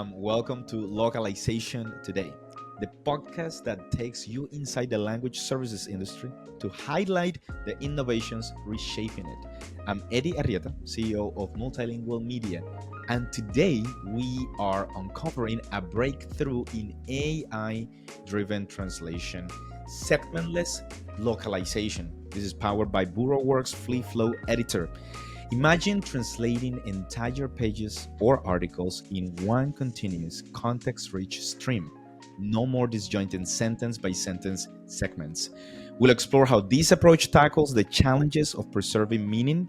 Welcome to Localization Today, the podcast that takes you inside the language services industry to highlight the innovations reshaping it. I'm Eddie Arrieta, CEO of MultiLingual Media, and today we are uncovering a breakthrough in AI driven translation, segmentless localization. This is powered by Burroworks Free Flow Editor. Imagine translating entire pages or articles in one continuous context-rich stream. No more disjointed sentence by sentence segments. We'll explore how this approach tackles the challenges of preserving meaning,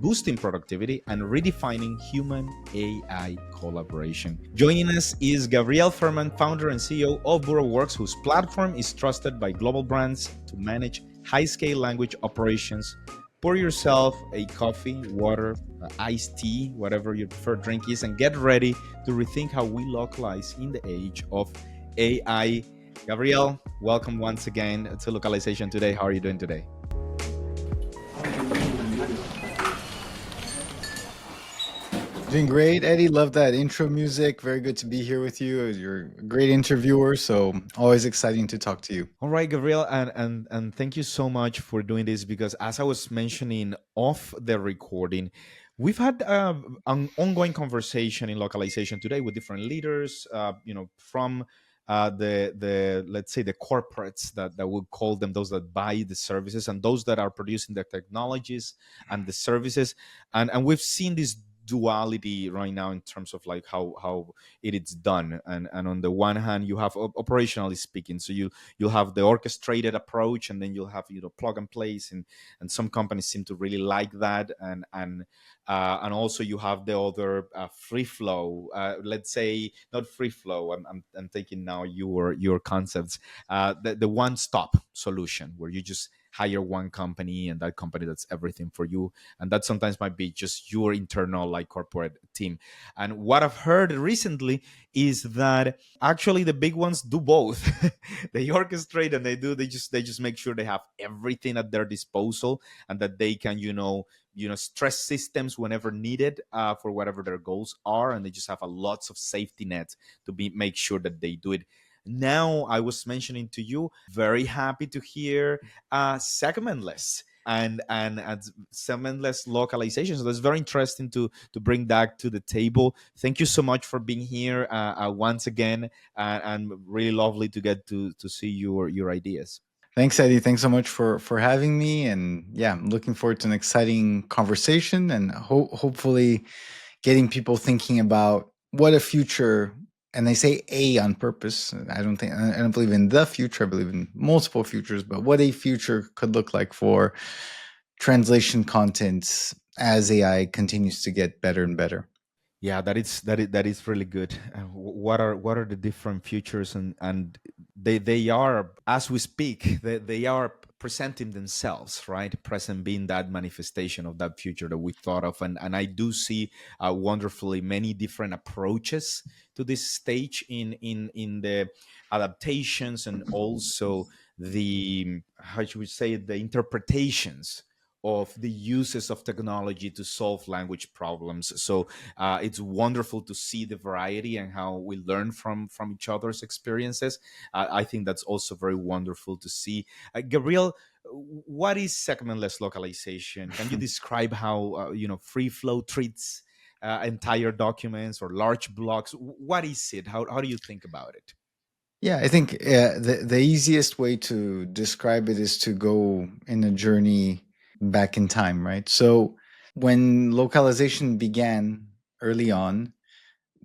boosting productivity, and redefining human AI collaboration. Joining us is Gabriel Furman, founder and CEO of Burroworks, whose platform is trusted by global brands to manage high-scale language operations. Pour yourself a coffee, water, iced tea, whatever your preferred drink is, and get ready to rethink how we localize in the age of AI. Gabriel, welcome once again to Localization Today. How are you doing today? Doing great, Eddie. Love that intro music. Very good to be here with you. You're a great interviewer, so always exciting to talk to you. All right, Gabriel, and thank you so much for doing this because as I was mentioning off the recording, we've had an ongoing conversation in Localization Today with different leaders, from the let's say the corporates that would call them, those that buy the services and those that are producing the technologies and the services, and we've seen this duality right now in terms of like how it is done, and on the one hand you have operationally speaking, so you'll have the orchestrated approach, and then you'll have plug and place, and some companies seem to really like that, and also you have the other free flow, let's say not free flow, I'm thinking now your concepts, the one-stop solution where you just hire one company and that company does everything for you, and that sometimes might be just your internal like corporate team. And what I've heard recently is that actually the big ones do both. They orchestrate and they just make sure they have everything at their disposal, and that they can stress systems whenever needed, for whatever their goals are, and they just have a lots of safety nets to make sure that they do it. Now, I was mentioning to you, very happy to hear segmentless and segmentless localization. So that's very interesting to bring that to the table. Thank you so much for being here once again, and really lovely to get to see your ideas. Thanks, Eddie. Thanks so much for having me. And yeah, I'm looking forward to an exciting conversation and hopefully getting people thinking about what a future. And I say a on purpose. I don't believe in the future. I believe in multiple futures, but what a future could look like for translation content as AI continues to get better and better. Yeah, that is really good. What are the different futures, and they are, as we speak, they are presenting themselves, right? Present being that manifestation of that future that we thought of, and I do see wonderfully many different approaches to this stage in the adaptations, and also the, how should we say, the interpretations of the uses of technology to solve language problems. So it's wonderful to see the variety and how we learn from each other's experiences. I think that's also very wonderful to see. Gabriel, what is segmentless localization? Can you describe how free flow treats entire documents or large blocks? What is it? How do you think about it? Yeah, I think the easiest way to describe it is to go in a journey back in time, right? So when localization began early on,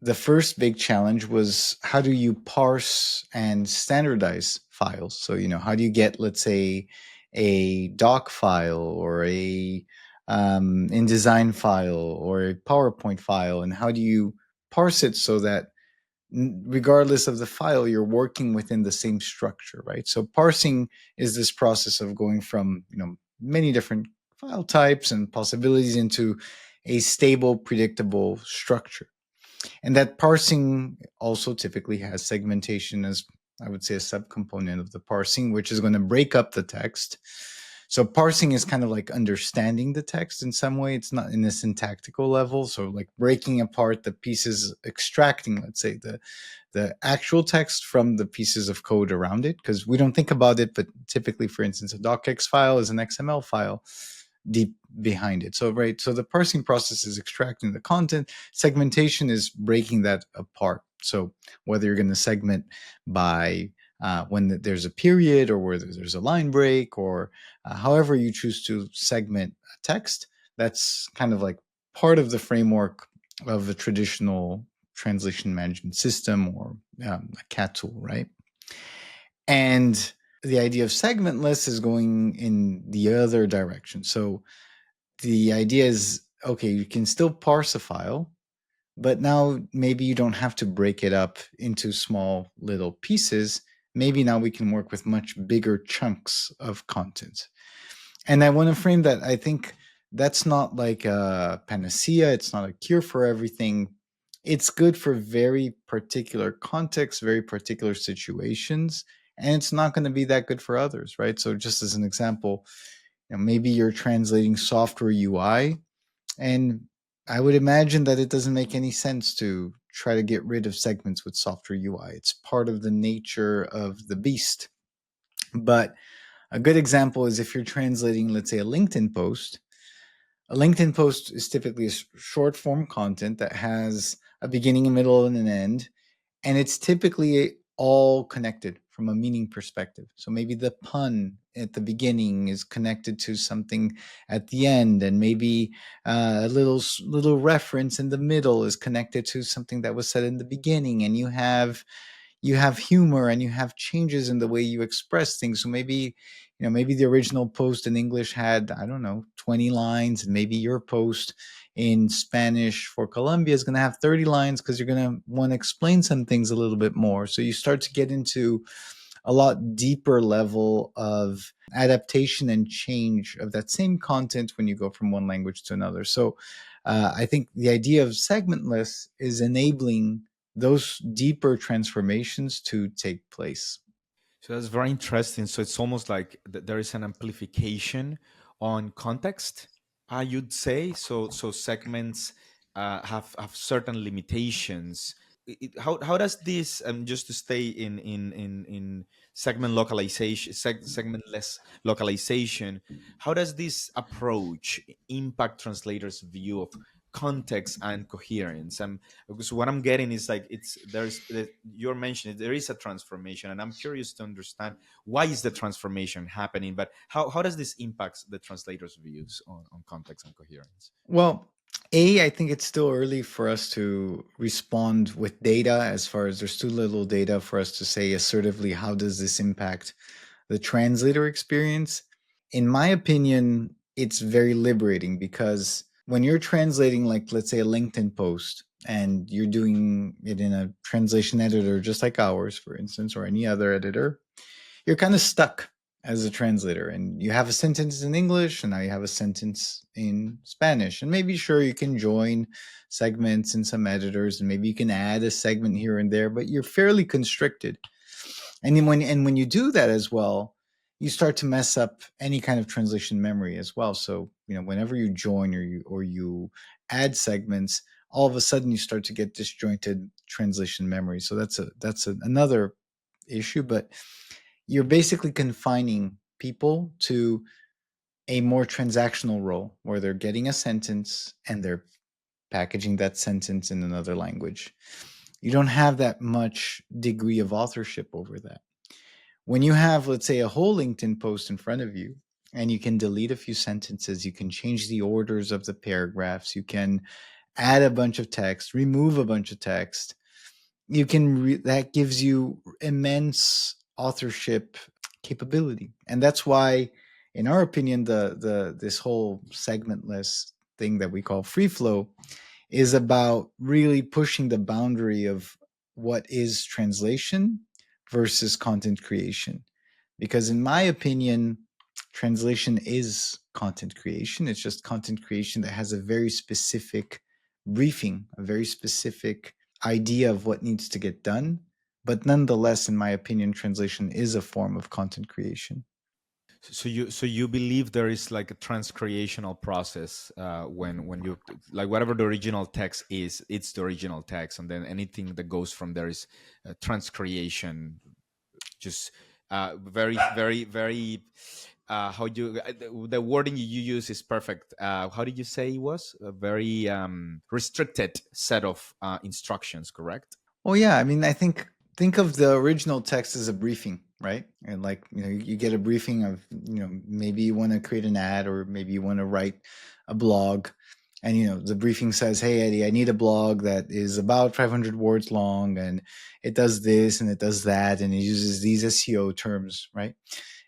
the first big challenge was how do you parse and standardize files? So, how do you get, let's say, a doc file or a InDesign file or a PowerPoint file, and how do you parse it so that regardless of the file, you're working within the same structure, right? So parsing is this process of going from many different file types and possibilities into a stable, predictable structure. And that parsing also typically has segmentation as, I would say, a subcomponent of the parsing, which is going to break up the text So parsing is kind of like understanding the text in some way. It's not in a syntactical level. So like breaking apart the pieces, extracting, let's say, the actual text from the pieces of code around it, because we don't think about it, but typically, for instance, a docx file is an XML file deep behind it. So right, so the parsing process is extracting the content. Segmentation is breaking that apart. So whether you're going to segment by when there's a period, or whether there's a line break, or however you choose to segment a text, that's kind of like part of the framework of a traditional translation management system, or a CAT tool, right? And the idea of segmentless is going in the other direction. So the idea is, okay, you can still parse a file, but now maybe you don't have to break it up into small little pieces. Maybe now we can work with much bigger chunks of content. And I want to frame that. I think that's not like a panacea, it's not a cure for everything. It's good for very particular contexts, very particular situations, and it's not going to be that good for others, right? So, just as an example, maybe you're translating software UI, and I would imagine that it doesn't make any sense to try to get rid of segments with software UI. It's part of the nature of the beast. But a good example is if you're translating, let's say, a LinkedIn post. A LinkedIn post is typically short form content that has a beginning, a middle, and an end. And it's typically all connected from a meaning perspective. So maybe the pun at the beginning is connected to something at the end, and maybe a little reference in the middle is connected to something that was said in the beginning, and you have humor, and you have changes in the way you express things. So maybe, maybe the original post in English had, I don't know, 20 lines, and maybe your post in Spanish for Colombia is going to have 30 lines, because you're going to want to explain some things a little bit more. So you start to get into a lot deeper level of adaptation and change of that same content when you go from one language to another. So I think the idea of segmentless is enabling those deeper transformations to take place. So that's very interesting. So it's almost like there is an amplification on context, you'd say. So segments have certain limitations. How does this, just to stay in segmentless localization, how does this approach impact translators' view of context and coherence? Because what I'm getting is like, you're mentioning there is a transformation, and I'm curious to understand why is the transformation happening, but how does this impact the translator's views on context and coherence? Well, I think it's still early for us to respond with data, as far as there's too little data for us to say assertively how does this impact the translator experience. In my opinion, it's very liberating, because when you're translating, like, let's say, a LinkedIn post, and you're doing it in a translation editor just like ours, for instance, or any other editor, you're kind of stuck as a translator, and you have a sentence in English, and now you have a sentence in Spanish, and maybe, sure, you can join segments in some editors, and maybe you can add a segment here and there, but you're fairly constricted. And then when you do that as well, you start to mess up any kind of translation memory as well. So, whenever you join, or you add segments, all of a sudden you start to get disjointed translation memory. So another issue. But you're basically confining people to a more transactional role, where they're getting a sentence and they're packaging that sentence in another language. You don't have that much degree of authorship over that. When you have, let's say, a whole LinkedIn post in front of you, and you can delete a few sentences, you can change the orders of the paragraphs, you can add a bunch of text, remove a bunch of text, that gives you immense authorship capability. And that's why, in our opinion, the this whole segmentless thing that we call free flow is about really pushing the boundary of what is translation versus content creation. Because, in my opinion, translation is content creation. It's just content creation that has a very specific briefing, a very specific idea of what needs to get done. But nonetheless, in my opinion, translation is a form of content creation. So you believe there is like a transcreational process when you like whatever the original text is, it's the original text, and then anything that goes from there is transcreation. Just very how you the wording you use is perfect. How did you say it was a very restricted set of instructions, correct? Oh yeah, I mean, think of the original text as a briefing, right? And like, you get a briefing of, maybe you want to create an ad, or maybe you want to write a blog. And the briefing says, "Hey Eddie, I need a blog that is about 500 words long, and it does this and it does that, and it uses these SEO terms," right?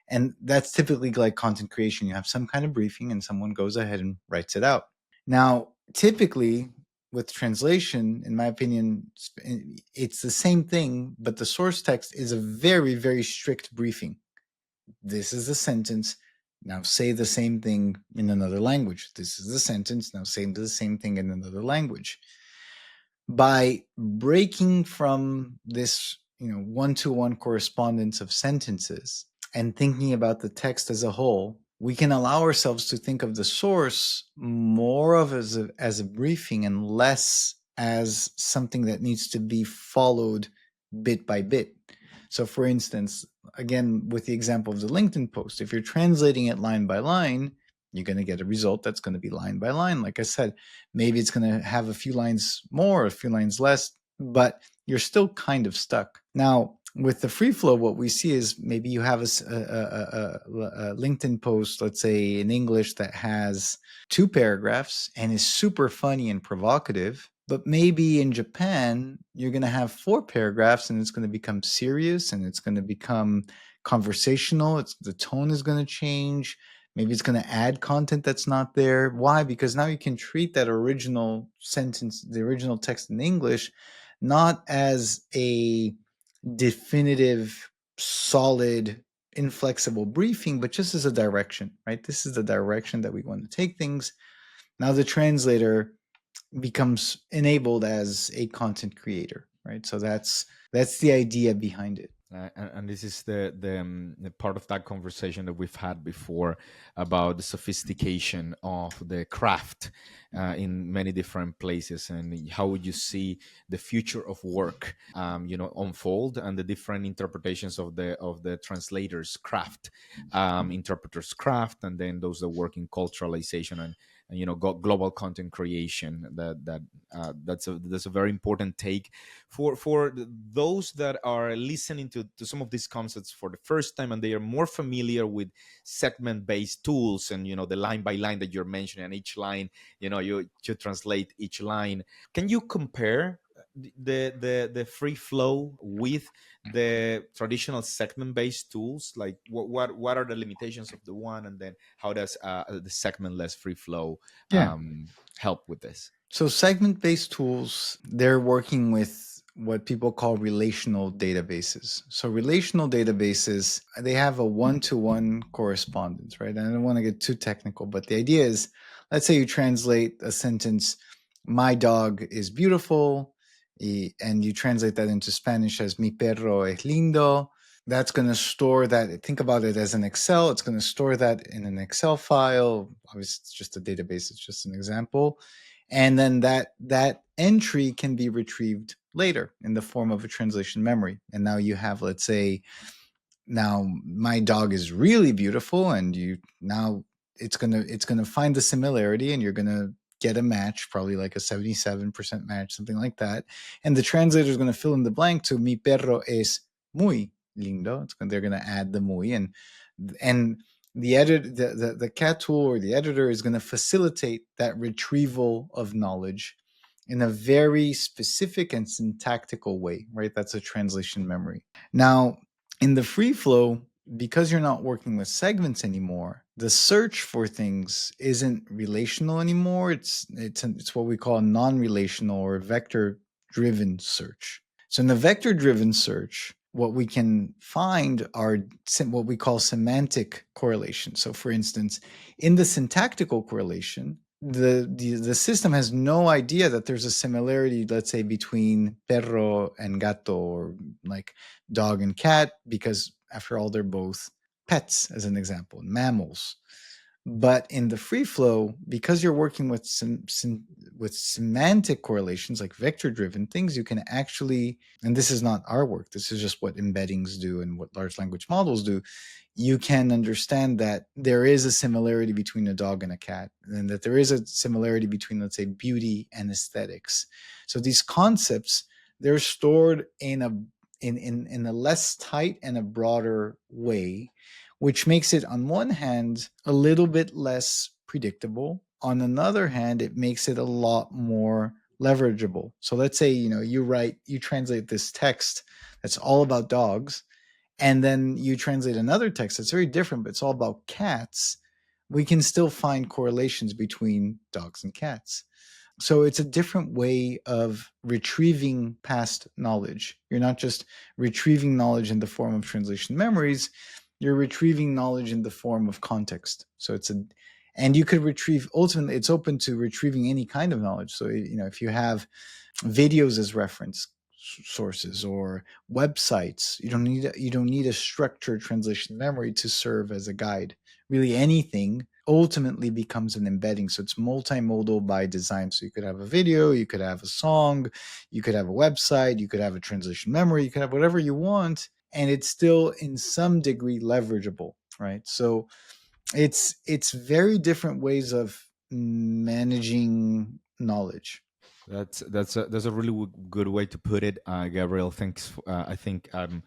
And that's typically like content creation. You have some kind of briefing and someone goes ahead and writes it out. Now, typically with translation, in my opinion, it's the same thing, but the source text is a very, very strict briefing. This is the sentence. Now say the same thing in another language. This is the sentence. Now say the same thing in another language. By breaking from this, one-to-one correspondence of sentences and thinking about the text as a whole, we can allow ourselves to think of the source more of as a briefing and less as something that needs to be followed bit by bit. So, for instance, again, with the example of the LinkedIn post, if you're translating it line by line, you're going to get a result that's going to be line by line. Like I said, maybe it's going to have a few lines more, a few lines less, but you're still kind of stuck. Now, with the free flow, what we see is maybe you have a LinkedIn post, let's say in English, that has 2 paragraphs and is super funny and provocative. But maybe in Japan, you're going to have 4 paragraphs and it's going to become serious and it's going to become conversational. The tone is going to change. Maybe it's going to add content that's not there. Why? Because now you can treat that original sentence, the original text in English, not as a definitive, solid, inflexible briefing, but just as a direction, right? This is the direction that we want to take things. Now the translator becomes enabled as a content creator, right? So that's the idea behind it. And this is the part of that conversation that we've had before about the sophistication of the craft in many different places, and how would you see the future of work, unfold, and the different interpretations of the translators' craft, interpreters' craft, and then those that work in culturalization and global content creation. That's a very important take for those that are listening to some of these concepts for the first time, and they are more familiar with segment based tools, and the line by line that you're mentioning, and each line, you translate each line. Can you compare the free flow with the traditional segment based tools? Like what are the limitations of the one, and then how does the segmentless free flow Yeah. help with this? So segment-based tools, they're working with what people call relational databases. So relational databases, they have a one-to-one correspondence, right? And I don't want to get too technical, but the idea is, let's say you translate a sentence, "My dog is beautiful," and you translate that into Spanish as "Mi perro es lindo." That's going to store that. Think about it as an Excel. It's going to store that in an Excel file. Obviously, it's just a database. It's just an example. And then that entry can be retrieved later in the form of a translation memory. And now you have, let's say, now my dog is really beautiful, and it's gonna find the similarity, and you're gonna get a match, probably like a 77% match, something like that. And the translator is gonna fill in the blank to "Mi perro es muy lindo." They're gonna add the muy, and the cat tool or the editor is going to facilitate that retrieval of knowledge in a very specific and syntactical way, right? That's a translation memory. Now, in the free flow, because you're not working with segments anymore, the search for things isn't relational anymore. It's what we call non-relational or vector-driven search. So in the vector-driven search, what we can find are what we call semantic correlation. So for instance, in the syntactical correlation, the system has no idea that there's a similarity, let's say, between perro and gato, or like dog and cat, because after all, they're both pets as an example, mammals. But in the free flow, because you're working with with semantic correlations like vector driven things, you can actually, and this is not our work, this is just what embeddings do and what large language models do, you can understand that there is a similarity between a dog and a cat, and that there is a similarity between, let's say, beauty and aesthetics. So these concepts, they're stored in a less tight and a broader way, which makes it, on one hand, a little bit less predictable. On another hand, it makes it a lot more leverageable. So let's say, you translate this text that's all about dogs, and then you translate another text that's very different, but it's all about cats. We can still find correlations between dogs and cats. So it's a different way of retrieving past knowledge. You're not just retrieving knowledge in the form of translation memories, you're retrieving knowledge in the form of context. So and you could retrieve, ultimately, it's open to retrieving any kind of knowledge. So, if you have videos as reference sources or websites, you don't need a structured translation memory to serve as a guide. Really, anything ultimately becomes an embedding. So it's multimodal by design. So you could have a video, you could have a song, you could have a website, you could have a translation memory, you could have whatever you want, and it's still in some degree leverageable, right? So it's very different ways of managing knowledge. That's a really good way to put it, Gabriel. Thanks. I think I'm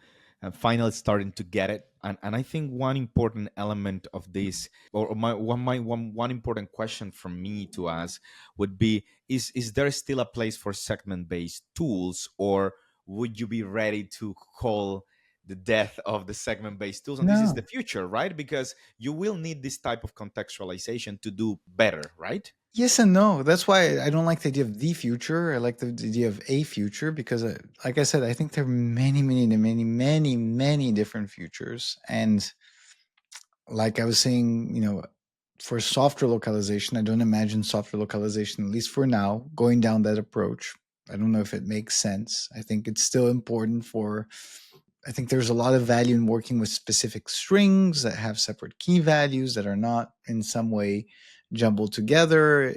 finally starting to get it, and I think one important element of this, or one important question from me to ask would be: is there still a place for segment based tools, or would you be ready to call the death of the segment based tools? And this is the No. future, right? Because you will need this type of contextualization to do better, right? Yes and no. That's why I don't like the idea of the future. I like the idea of a future because, like I said, I think there are many, many, many, many, many different futures. And like I was saying, for software localization, I don't imagine software localization, at least for now, going down that approach. I don't know if it makes sense. I think it's still important for I think there's a lot of value in working with specific strings that have separate key values that are not in some way jumbled together.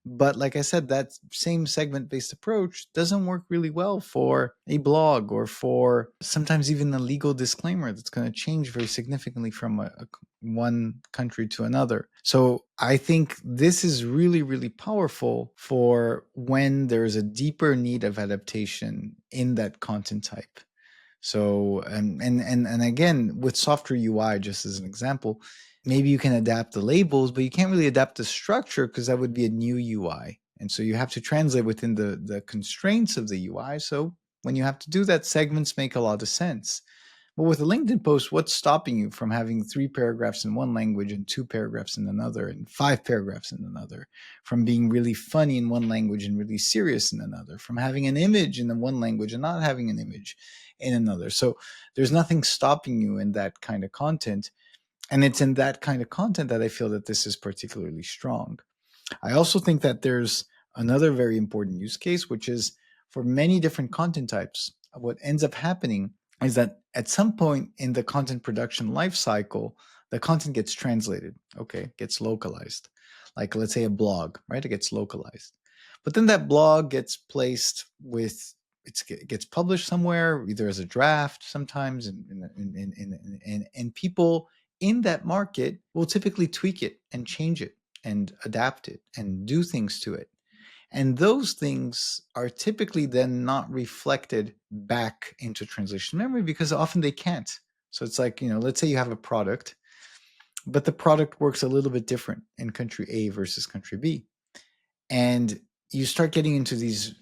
But like I said, that same segment based approach doesn't work really well for a blog or for sometimes even a legal disclaimer that's going to change very significantly from one country to another. So I think this is really, really powerful for when there's a deeper need of adaptation in that content type. So and again, with software UI, just as an example, maybe you can adapt the labels, but you can't really adapt the structure because that would be a new UI. And so you have to translate within the constraints of the UI. So when you have to do that, segments make a lot of sense. But with a LinkedIn post, what's stopping you from having 3 paragraphs in one language and 2 paragraphs in another and 5 paragraphs in another? From being really funny in one language and really serious in another? From having an image in the one language and not having an image in another? So there's nothing stopping you in that kind of content. And it's in that kind of content that I feel that this is particularly strong. I also think that there's another very important use case, which is for many different content types. What ends up happening is that at some point in the content production life cycle, the content gets translated, okay, gets localized. Like, let's say a blog, right? It gets localized. But then that blog gets placed it gets published somewhere, either as a draft sometimes, and people in that market will typically tweak it and change it and adapt it and do things to it. And those things are typically then not reflected back into translation memory because often they can't. So it's like, let's say you have a product, but the product works a little bit different in country A versus country B. And you start getting into these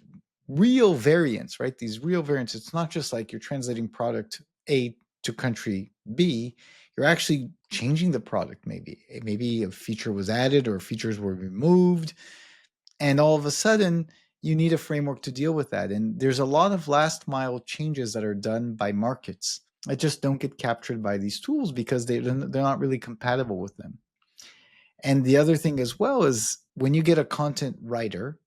real variants, right? These real variants. It's not just like you're translating product A to country B. You're actually changing the product, maybe. Maybe a feature was added or features were removed. And all of a sudden, you need a framework to deal with that. And there's a lot of last mile changes that are done by markets that just don't get captured by these tools because they're not really compatible with them. And the other thing as well is when you get a content writer,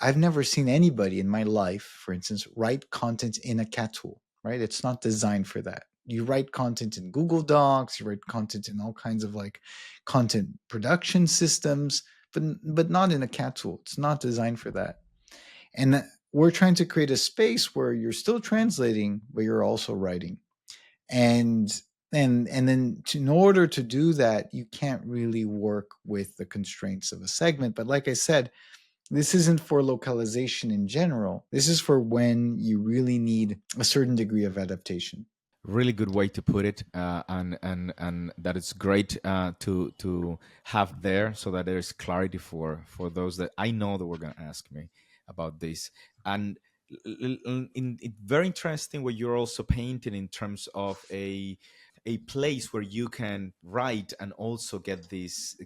I've never seen anybody in my life, for instance, write content in a cat tool, right? It's not designed for that. You write content in Google Docs, you write content in all kinds of like content production systems, but not in a cat tool. It's not designed for that. And we're trying to create a space where you're still translating, but you're also writing. And then in order to do that, you can't really work with the constraints of a segment. But like I said, this isn't for localization in general. This is for when you really need a certain degree of adaptation. Really good way to put it, and that it's great to have there, so that there's clarity for those that I know that were going to ask me about this. And very interesting what you're also painting in terms of a place where you can write and also get this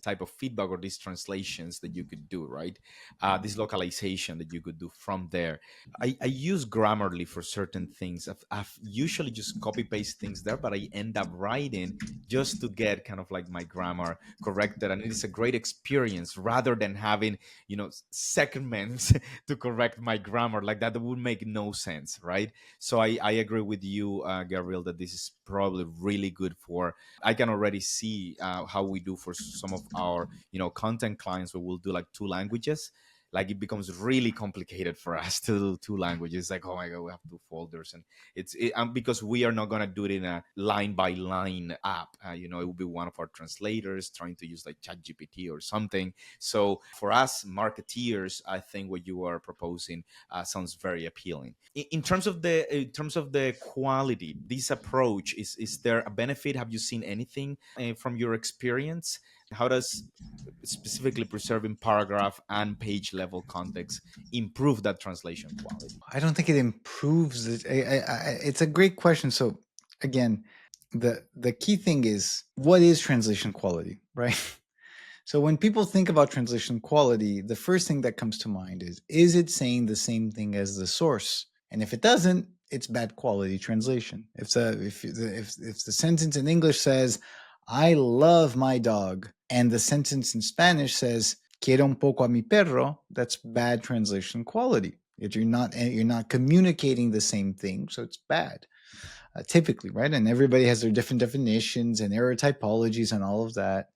type of feedback, or these translations that you could do, right? This localization that you could do from there. I use Grammarly for certain things. I've usually just copy paste things there, but I end up writing just to get kind of like my grammar corrected. And it is a great experience rather than having, segments to correct my grammar. Like that would make no sense, right? So I agree with you, Gabriel, that this is probably really good for, I can already see how we do for some of our, content clients where we'll do like two languages. Like it becomes really complicated for us to do two languages. Like, oh my god, we have two folders, and because we are not going to do it in a line by line app. It will be one of our translators trying to use like chat gpt or something. So for us marketeers, I think what you are proposing sounds very appealing. In terms of the quality, this approach, is there a benefit? Have you seen anything from your experience? How does specifically preserving paragraph and page level context improve that translation quality? I don't think it improves it. It's a great question. So again, the key thing is what is translation quality, right? So when people think about translation quality, the first thing that comes to mind is it saying the same thing as the source? And if it doesn't, it's bad quality translation. If the sentence in English says I love my dog and the sentence in Spanish says quiero un poco a mi perro, that's bad translation quality. If you're not communicating the same thing, so it's bad. Typically, right? And everybody has their different definitions and error typologies and all of that.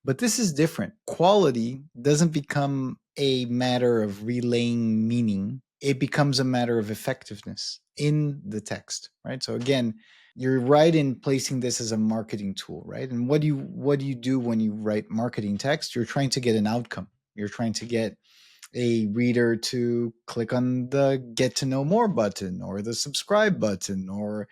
But this is different. Quality doesn't become a matter of relaying meaning. It becomes a matter of effectiveness in the text, right? So again, you're right in placing this as a marketing tool, right? And what do you do when you write marketing text? You're trying to get an outcome. You're trying to get a reader to click on the get to know more button or the subscribe button or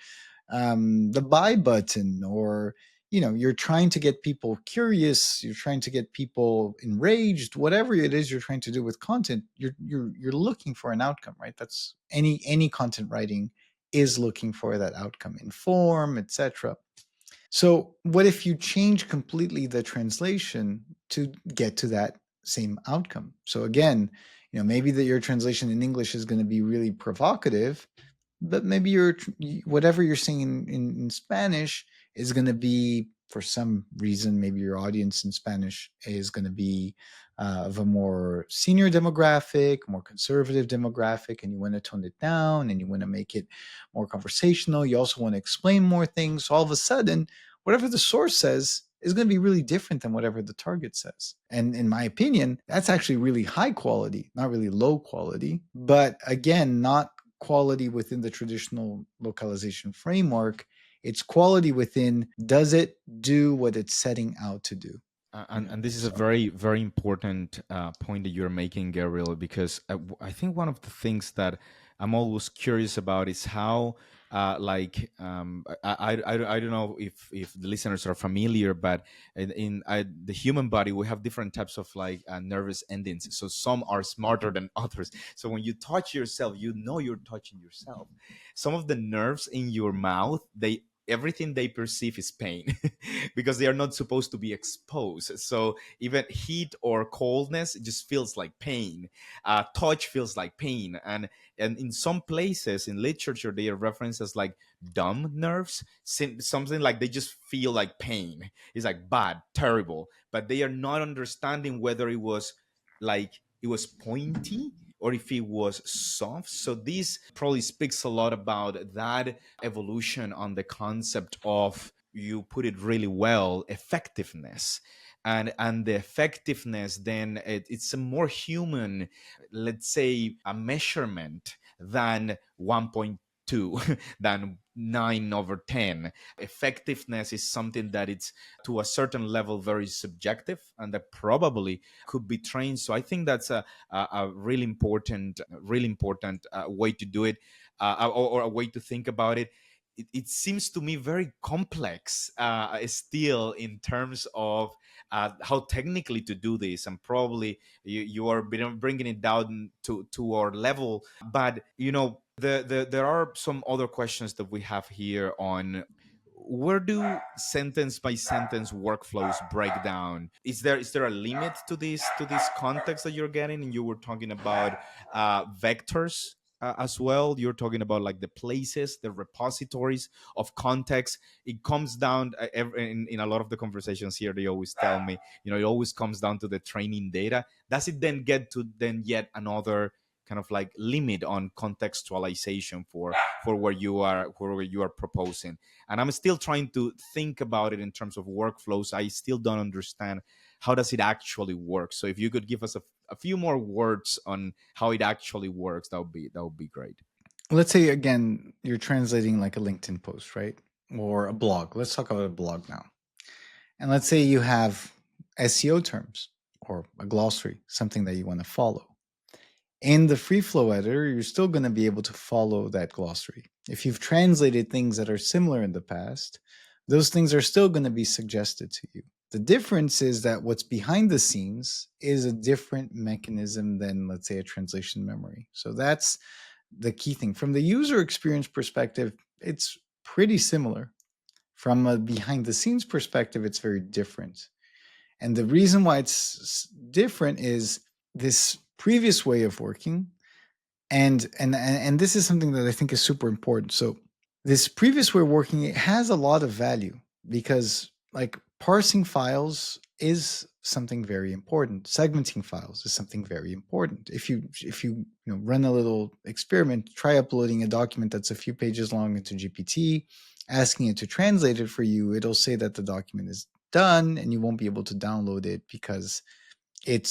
the buy button, or you're trying to get people curious, you're trying to get people enraged, whatever it is you're trying to do with content. You're looking for an outcome, right? That's any content writing is looking for that outcome in form, etc. So what if you change completely the translation to get to that same outcome? So again, maybe that your translation in English is going to be really provocative, but maybe whatever you're saying in Spanish is going to be, for some reason, maybe your audience in Spanish is going to be of a more senior demographic, more conservative demographic, and you want to tone it down and you want to make it more conversational. You also want to explain more things. So all of a sudden, whatever the source says is going to be really different than whatever the target says. And in my opinion, that's actually really high quality, not really low quality, but again, not quality within the traditional localization framework. It's quality within, does it do what it's setting out to do? And this is a So very very important point that you're making, Gabriel, because I think one of the things that I'm always curious about is how I don't know if the listeners are familiar, but in the human body we have different types of like nervous endings. So some are smarter than others. So when you touch yourself, you're touching yourself. Some of the nerves in your mouth, they everything they perceive is pain because they are not supposed to be exposed. So even heat or coldness just feels like pain. Touch feels like pain, and in some places in literature they are referenced as like dumb nerves, something like they just feel like pain. It's like bad, terrible, but they are not understanding whether it was pointy or if it was soft. So this probably speaks a lot about that evolution on the concept of, you put it really well, effectiveness. And the effectiveness, then it's a more human, let's say, a measurement than 1.2 than 9 over 10. Effectiveness is something that it's to a certain level very subjective, and that probably could be trained. So I think that's a really important way to do it, or a way to think about it. It seems to me very complex still, in terms of how technically to do this, and probably you are bringing it down to our level. But there are some other questions that we have here on, where do sentence by sentence workflows break down? Is there a limit to this context that you're getting? And you were talking about vectors as well. You're talking about like the places, the repositories of context. It comes down in a lot of the conversations here, they always tell me, it always comes down to the training data. Does it then get to then yet another kind of like limit on contextualization for where you are proposing? And I'm still trying to think about it in terms of workflows. I still don't understand how does it actually work. So if you could give us a few more words on how it actually works, that would be great. Let's say again, you're translating like a LinkedIn post, right? Or a blog. Let's talk about a blog now. And let's say you have SEO terms or a glossary, something that you want to follow. In the free flow editor, you're still going to be able to follow that glossary. If you've translated things that are similar in the past, those things are still going to be suggested to you. The difference is that what's behind the scenes is a different mechanism than, let's say, a translation memory. So that's the key thing. From the user experience perspective, it's pretty similar. From a behind the scenes perspective, it's very different. And the reason why it's different is this previous way of working, and this is something that I think is super important. So this previous way of working, it has a lot of value because like parsing files is something very important. Segmenting files is something very important. If you run a little experiment, try uploading a document that's a few pages long into GPT, asking it to translate it for you, it'll say that the document is done and you won't be able to download it because it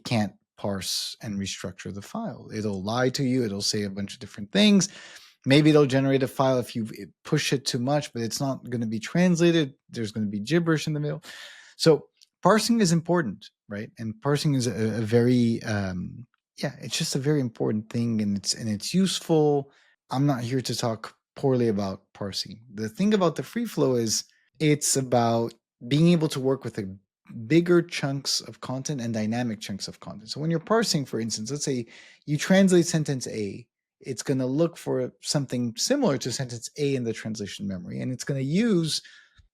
can't parse and restructure the file. It'll lie to you. It'll say a bunch of different things. Maybe it'll generate a file if you push it too much, but it's not going to be translated. There's going to be gibberish in the middle. So parsing is important, right? And parsing is a very it's just a very important thing, and it's useful. I'm not here to talk poorly about parsing. The thing about the free flow is it's about being able to work with a bigger chunks of content and dynamic chunks of content. So when you're parsing, for instance, let's say you translate sentence A, it's going to look for something similar to sentence A in the translation memory, and it's going to use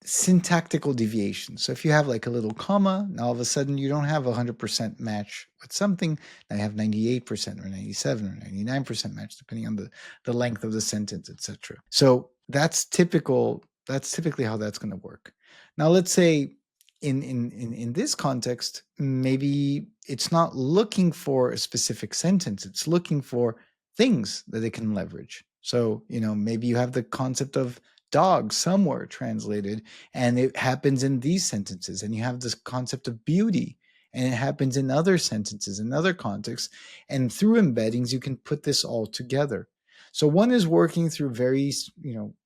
syntactical deviation. So if you have like a little comma, now all of a sudden you don't have 100% match with something. Now you have 98% or 97 or 99% match, depending on the length of the sentence, etc. So that's typical. That's typically how that's going to work. Now let's say in this context, maybe it's not looking for a specific sentence. It's looking for things that it can leverage. So, maybe you have the concept of dog somewhere translated, and it happens in these sentences, and you have this concept of beauty, and it happens in other sentences in other contexts, and through embeddings you can put this all together. So one is working through very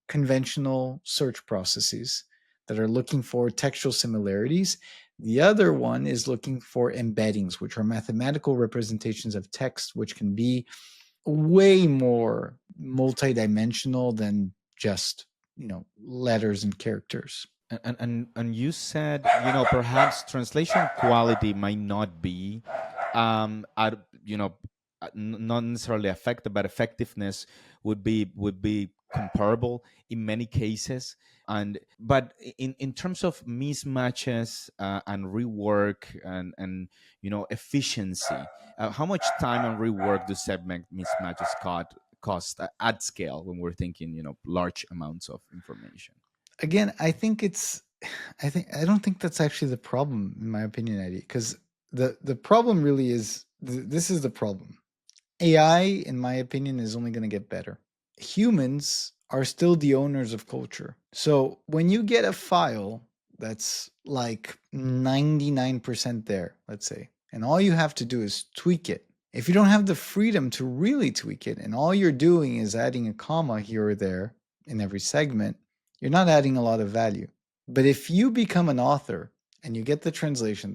conventional search processes that are looking for textual similarities. The other one is looking for embeddings, which are mathematical representations of text, which can be way more multidimensional than just letters and characters. And you said, perhaps translation quality might not be at, not necessarily affected, but effectiveness would be comparable in many cases. And but in terms of mismatches and rework and efficiency, how much time and rework do segment mismatches cost at scale when we're thinking large amounts of information? Again, I don't think that's actually the problem, in my opinion, Eddie, because the problem really is this is the problem. AI, in my opinion, is only going to get better. Humans are still the owners of culture. So when you get a file that's like 99% there, let's say, and all you have to do is tweak it, if you don't have the freedom to really tweak it, and all you're doing is adding a comma here or there in every segment, you're not adding a lot of value. But if you become an author and you get the translation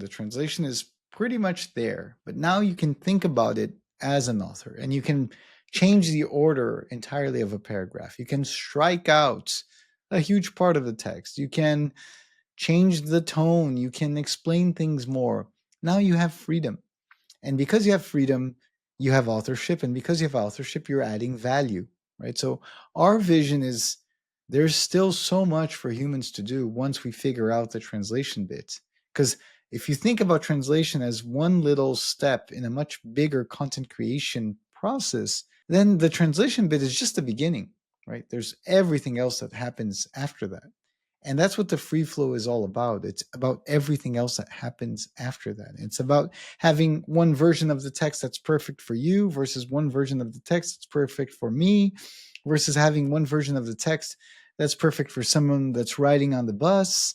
is pretty much there, but now you can think about it as an author and you can change the order entirely of a paragraph. You can strike out a huge part of the text. You can change the tone. You can explain things more. Now you have freedom. And because you have freedom, you have authorship. And because you have authorship, you're adding value, right? So our vision is there's still so much for humans to do once we figure out the translation bit. Because if you think about translation as one little step in a much bigger content creation process, then the translation bit is just the beginning, right? There's everything else that happens after that. And that's what the free flow is all about. It's about everything else that happens after that. It's about having one version of the text that's perfect for you versus one version of the text that's perfect for me versus having one version of the text that's perfect for someone that's riding on the bus.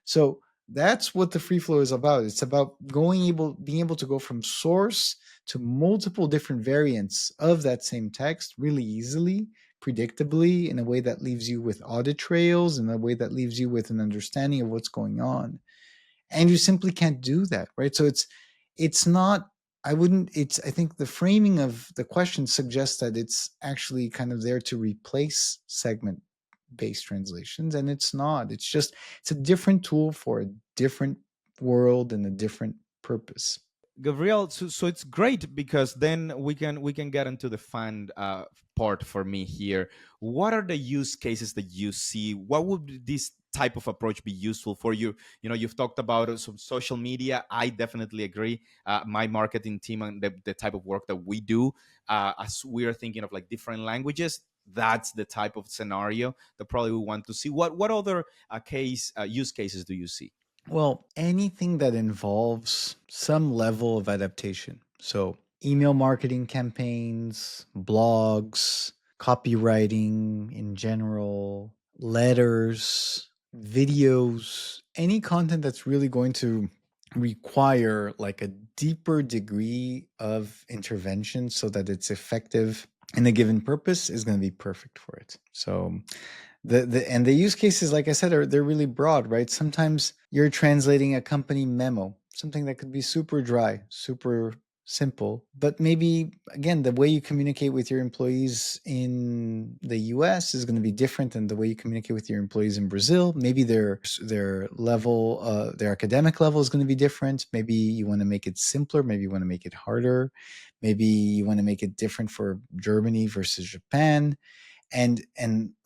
So that's what the free flow is about. It's about being able to go from source to multiple different variants of that same text really easily, predictably, in a way that leaves you with audit trails, in a way that leaves you with an understanding of what's going on. And you simply can't do that, right? So it's not I wouldn't it's I think the framing of the question suggests that it's actually kind of there to replace segment based translations, and it's not. It's a different tool for a different world and a different purpose. Gabriel, so it's great because then we can get into the fun part for me here. What are the use cases that you see? What would this type of approach be useful for you? You've talked about some social media. I definitely agree. My marketing team and the type of work that we do, as we are thinking of like different languages, that's the type of scenario that probably we want to see. What other case use cases do you see? Well, anything that involves some level of adaptation. So, email marketing campaigns, blogs, copywriting in general, letters, videos, any content that's really going to require like a deeper degree of intervention so that it's effective in a given purpose is going to be perfect for it. So, the use cases, like I said, they're really broad, right? Sometimes you're translating a company memo, something that could be super dry, super simple, but maybe again the way you communicate with your employees in the US is going to be different than the way you communicate with your employees in Brazil. Maybe their level, their academic level is going to be different. Maybe you want to make it simpler, maybe you want to make it harder, maybe you want to make it different for Germany versus Japan. And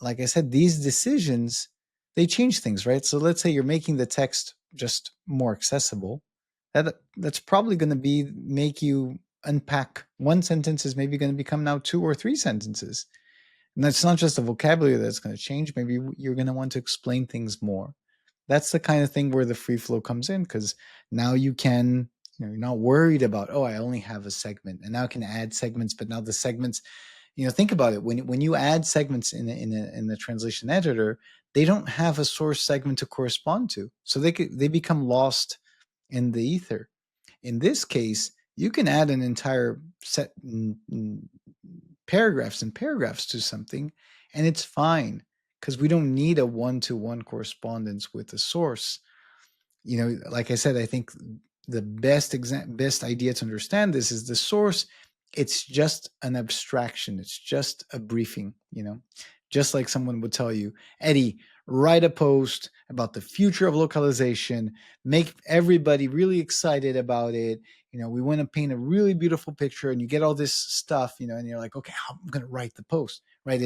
like I said, these decisions, they change things, right? So let's say you're making the text just more accessible. That's probably going to be make you unpack one sentence is maybe going to become now two or three sentences. And that's not just the vocabulary that's going to change. Maybe you're going to want to explain things more. That's the kind of thing where the free flow comes in, because now you can, you're not worried about, oh, I only have a segment and now I can add segments, but now the segments, think about it. When you add segments in the translation editor, they don't have a source segment to correspond to, so they become lost in the ether. In this case, you can add an entire set paragraphs and paragraphs to something, and it's fine because we don't need a one-to-one correspondence with the source. Like I said, I think the best idea to understand this is the source. It's just an abstraction. It's just a briefing, just like someone would tell you, Eddie, write a post about the future of localization, make everybody really excited about it. We want to paint a really beautiful picture, and you get all this stuff, and you're like, okay, I'm going to write the post, right?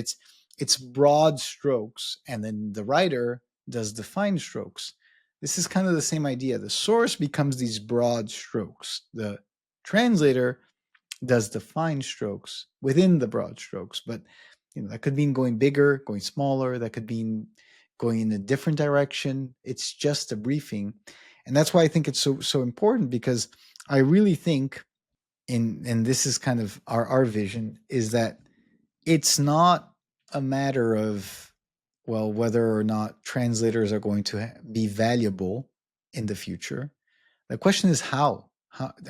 It's broad strokes, and then the writer does the fine strokes. This is kind of the same idea. The source becomes these broad strokes. The translator does the fine strokes within the broad strokes. But that could mean going bigger, going smaller. That could mean going in a different direction. It's just a briefing, and that's why I think it's so important, because I really think and this is kind of our vision, is that it's not a matter of, well, whether or not translators are going to be valuable in the future. The question is how.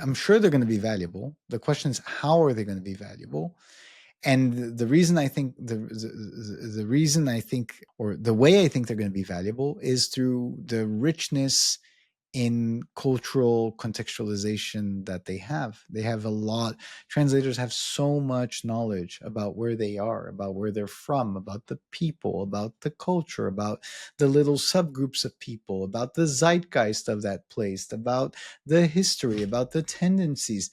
I'm sure they're going to be valuable. The question is, how are they going to be valuable? And the reason I think the reason I think, or the way I think they're going to be valuable, is through the richness in cultural contextualization that they have. They have a lot. Translators have so much knowledge about where they are, about where they're from, about the people, about the culture, about the little subgroups of people, about the zeitgeist of that place, about the history, about the tendencies.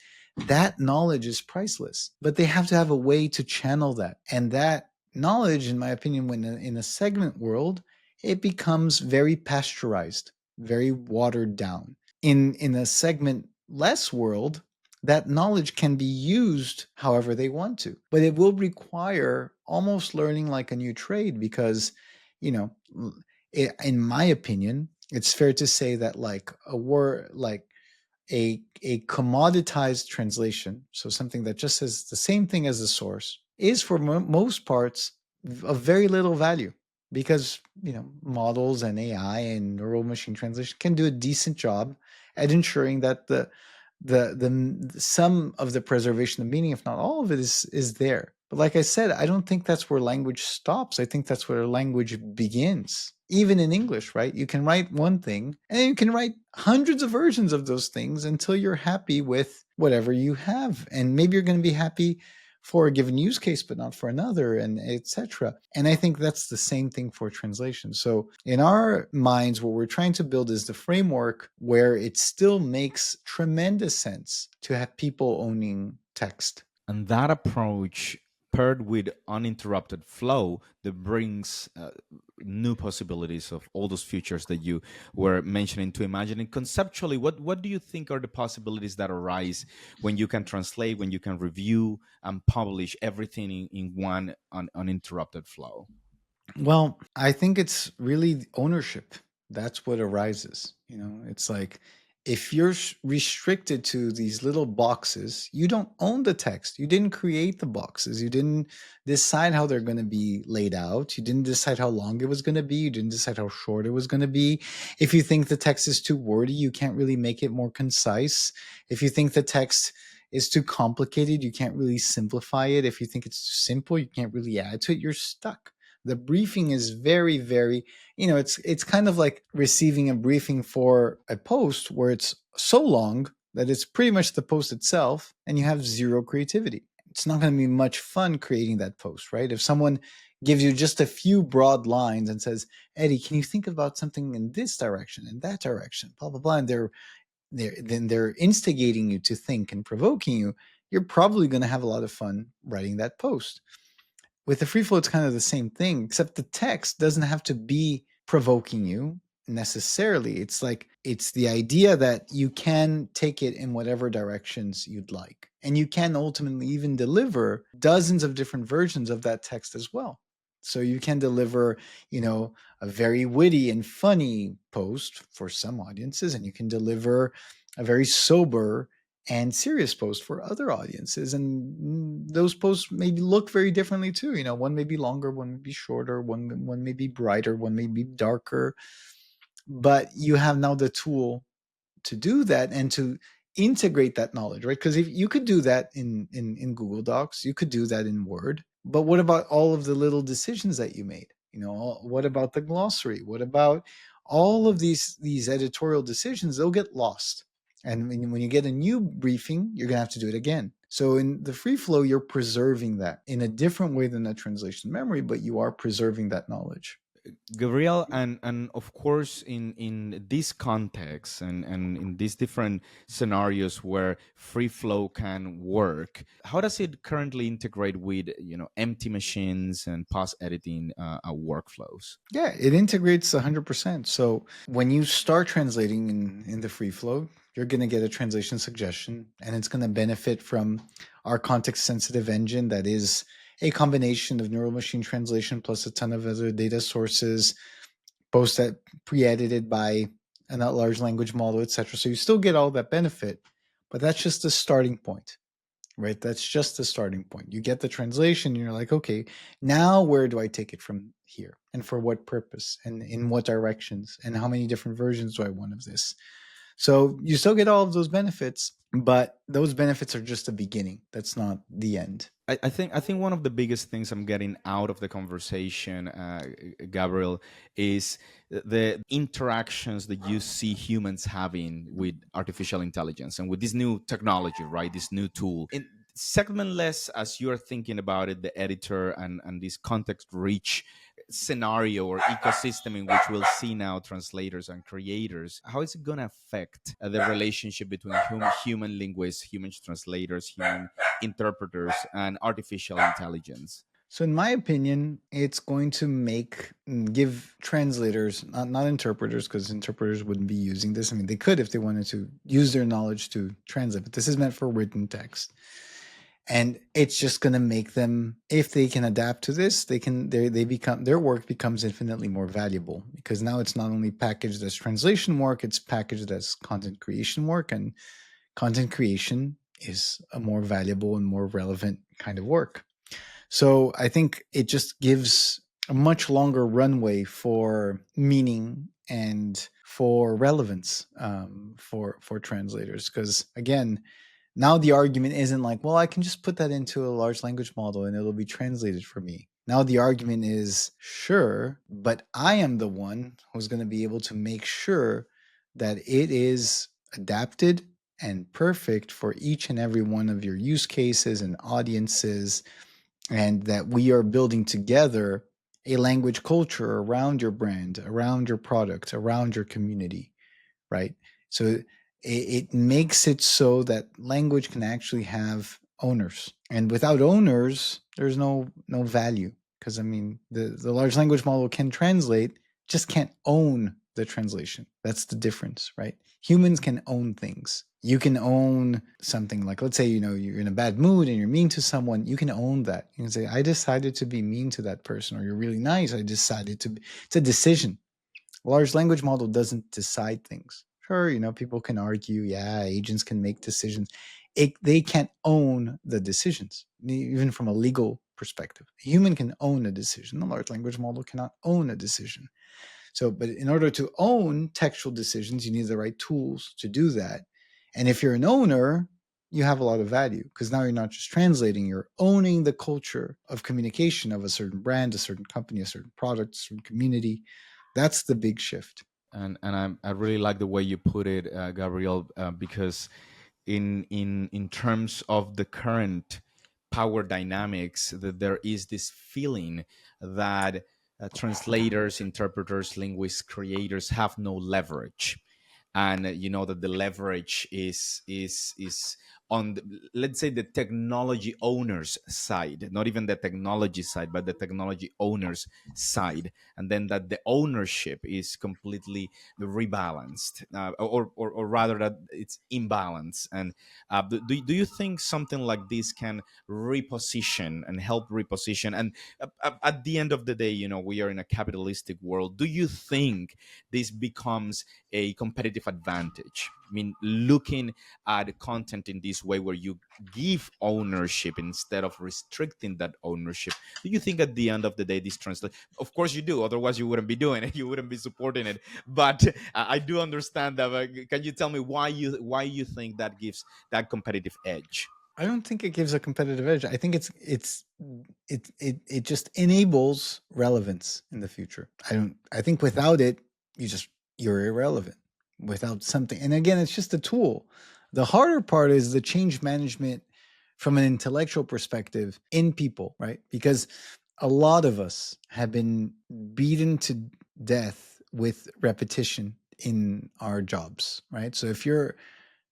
That knowledge is priceless, but they have to have a way to channel that. And that knowledge, in my opinion, when in a segment world, it becomes very pasteurized, very watered down. In a segment less world, that knowledge can be used however they want to, but it will require almost learning like a new trade, because, you know, in my opinion, it's fair to say that like a word, like a commoditized translation, so something that just says the same thing as the source, is for most parts of very little value, because, you know, models and AI and neural machine translation can do a decent job at ensuring that the some of the preservation of meaning, if not all of it, is there. But like I said, I don't think that's where language stops. I think that's where language begins. Even in English, right? You can write one thing and you can write hundreds of versions of those things until you're happy with whatever you have. And maybe you're going to be happy for a given use case, but not for another, and etc. And I think that's the same thing for translation. So in our minds, what we're trying to build is the framework where it still makes tremendous sense to have people owning text. And that approach, paired with uninterrupted flow, that brings new possibilities of all those futures that you were mentioning, to imagining conceptually. What do you think are the possibilities that arise when you can translate, when you can review and publish everything in one uninterrupted flow? Well, I think it's really ownership. That's what arises. You know, it's like if you're restricted to these little boxes, you don't own the text. You didn't create the boxes. You didn't decide how they're going to be laid out. You didn't decide how long it was going to be. You didn't decide how short it was going to be. If you think the text is too wordy, you can't really make it more concise. If you think the text is too complicated, you can't really simplify it. If you think it's too simple, you can't really add to it. You're stuck. The briefing is very, very, you know, it's kind of like receiving a briefing for a post where it's so long that it's pretty much the post itself and you have zero creativity. It's not going to be much fun creating that post, right? If someone gives you just a few broad lines and says, Eddie, can you think about something in this direction, in that direction, blah blah blah, and they're instigating you to think and provoking you, you're probably going to have a lot of fun writing that post. With the free flow, it's kind of the same thing, except the text doesn't have to be provoking you necessarily. It's like it's the idea that you can take it in whatever directions you'd like. And you can ultimately even deliver dozens of different versions of that text as well. So you can deliver, you know, a very witty and funny post for some audiences, and you can deliver a very sober and serious posts for other audiences. And those posts maybe look very differently too. You know, one may be longer, one may be shorter, one may be brighter, one may be darker. But you have now the tool to do that and to integrate that knowledge, right? Because if you could do that in Google Docs, you could do that in Word. But what about all of the little decisions that you made? You know, what about the glossary? What about all of these editorial decisions? They'll get lost. And when you get a new briefing, you're going to have to do it again. So in the free flow, you're preserving that in a different way than a translation memory, but you are preserving that knowledge. Gabriel, and of course, in this context and in these different scenarios where free flow can work, how does it currently integrate with, you know, empty machines and post editing workflows? Yeah, it integrates 100%. So when you start translating in the free flow, you're going to get a translation suggestion, and it's going to benefit from our context sensitive engine that is a combination of neural machine translation plus a ton of other data sources, post that pre-edited by a large language model, etc. So you still get all that benefit, but that's just the starting point. right? That's just the starting point. You get the translation, and you're like, okay, now where do I take it from here? And for what purpose? And in what directions? And how many different versions do I want of this? So you still get all of those benefits, but those benefits are just the beginning. That's not the end. I think one of the biggest things I'm getting out of the conversation, Gabriel, is the interactions that you see humans having with artificial intelligence and with this new technology, right? This new tool. In segmentless, as you're thinking about it, the editor and this context-rich scenario or ecosystem in which we'll see now translators and creators, how is it going to affect the relationship between human linguists, human translators, human interpreters, and artificial intelligence? So, in my opinion, it's going to give translators, not interpreters, because interpreters wouldn't be using this. I mean, they could if they wanted to use their knowledge to translate, but this is meant for written text. And it's just going to make them, if they can adapt to this, they become, their work becomes infinitely more valuable, because now it's not only packaged as translation work, it's packaged as content creation work, and content creation is a more valuable and more relevant kind of work. So I think it just gives a much longer runway for meaning and for relevance, for translators. Because again, now the argument isn't like, well, I can just put that into a large language model and it'll be translated for me. Now the argument is, sure, but I am the one who's going to be able to make sure that it is adapted and perfect for each and every one of your use cases and audiences, and that we are building together a language culture around your brand, around your product, around your community, right? So it makes it so that language can actually have owners, and without owners, there's no value. Because I mean, the large language model can translate, just can't own the translation. That's the difference, right? Humans can own things. You can own something like, let's say, you're in a bad mood and you're mean to someone. You can own that. You can say, I decided to be mean to that person, or you're really nice. I decided to. It's a decision. A large language model doesn't decide things. Sure, people can argue, yeah, agents can make decisions. They can't own the decisions, even from a legal perspective. A human can own a decision. A large language model cannot own a decision. So, but in order to own textual decisions, you need the right tools to do that. And if you're an owner, you have a lot of value, because now you're not just translating, you're owning the culture of communication of a certain brand, a certain company, a certain product, a certain community. That's the big shift. And I really like the way you put it, Gabriel, because in terms of the current power dynamics, that there is this feeling that translators, interpreters, linguists, creators have no leverage, and you know that the leverage is on let's say the technology owners side, not even the technology side but the technology owners side, and then that the ownership is completely rebalanced, or rather that it's imbalanced. And do you think something like this can reposition and help reposition? And at the end of the day, we are in a capitalistic world. Do you think this becomes a competitive advantage? I mean, looking at content in this way, where you give ownership instead of restricting that ownership, do you think at the end of the day this translates? Of course you do, otherwise you wouldn't be doing it, you wouldn't be supporting it. But I do understand that. Can you tell me why you think that gives that competitive edge? I don't think it gives a competitive edge. I think it just enables relevance in the future. I think without it, you're irrelevant without something. And again, it's just a tool. The harder part is the change management from an intellectual perspective in people, right? Because a lot of us have been beaten to death with repetition in our jobs, right? So if you're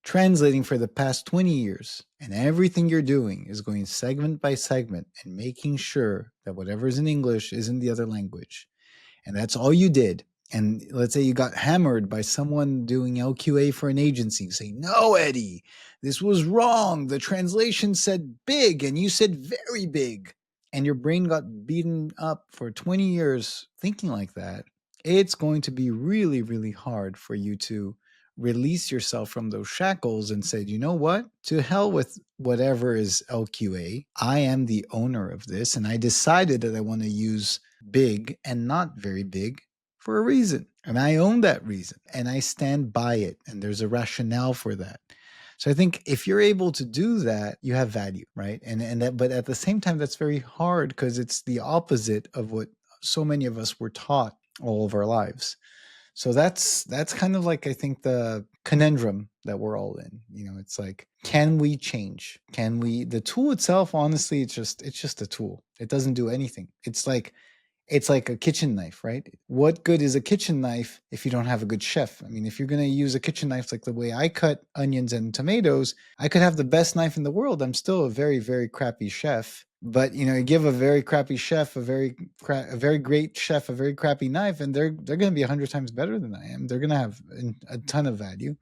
translating for the past 20 years, and everything you're doing is going segment by segment and making sure that whatever is in English is in the other language, and that's all you did. And let's say you got hammered by someone doing LQA for an agency saying, no, Eddie, this was wrong. The translation said big and you said very big. And your brain got beaten up for 20 years thinking like that. It's going to be really, really hard for you to release yourself from those shackles and said, you know what? To hell with whatever is LQA. I am the owner of this, and I decided that I want to use big and not very big for a reason. And I own that reason and I stand by it. And there's a rationale for that. So I think if you're able to do that, you have value, right? And that, but at the same time, that's very hard because it's the opposite of what so many of us were taught all of our lives. So that's kind of like, I think, the conundrum that we're all in. You know, it's like, can we change? Can we? The tool itself, honestly, it's just a tool. It doesn't do anything. It's like a kitchen knife, right? What good is a kitchen knife if you don't have a good chef? I mean, if you're going to use a kitchen knife like the way I cut onions and tomatoes, I could have the best knife in the world. I'm still a very, very crappy chef. But you know, you give a very crappy chef a very great chef a very crappy knife, and they're going to be 100 times better than I am. They're going to have a ton of value.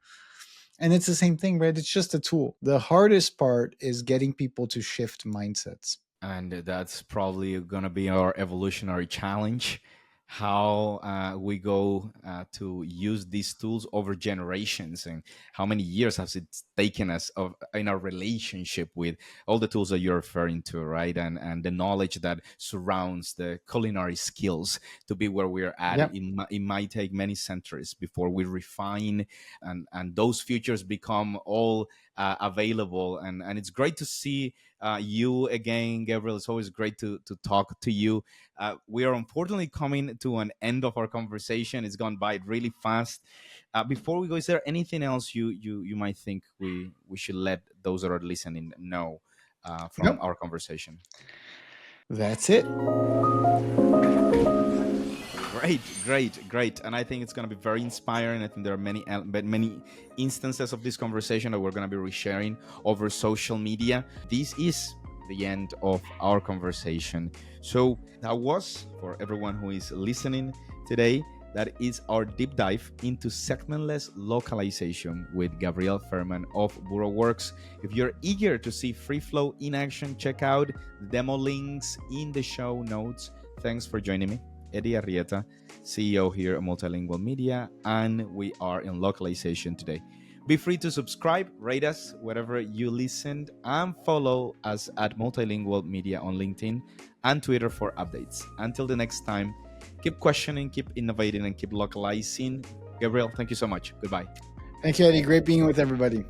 And it's the same thing, right? It's just a tool. The hardest part is getting people to shift mindsets. And that's probably going to be our evolutionary challenge, how we go to use these tools over generations, and how many years has it taken us in our relationship with all the tools that you're referring to, right? And the knowledge that surrounds the culinary skills to be where we're at. Yep. It might take many centuries before we refine, and those futures become all available. And it's great to see you again, Gabriel. It's always great to talk to you. We are unfortunately coming to an end of our conversation. It's gone by really fast. Before we go, is there anything else you might think we should let those that are listening know from Nope. our conversation? That's it. Great. And I think it's going to be very inspiring. I think there are many instances of this conversation that we're going to be resharing over social media. This is the end of our conversation. So that was, for everyone who is listening today, that is our deep dive into segmentless localization with Gabriel Furman of Burroworks. If you're eager to see free flow in action, check out the demo links in the show notes. Thanks for joining me. Eddie Arrieta, CEO here at Multilingual Media, and we are in localization today. Be free to subscribe, rate us wherever you listened, and follow us at Multilingual Media on LinkedIn and Twitter for updates. Until the next time, keep questioning, keep innovating, and keep localizing. Gabriel, thank you so much. Goodbye. Thank you, Eddie. Great being with everybody.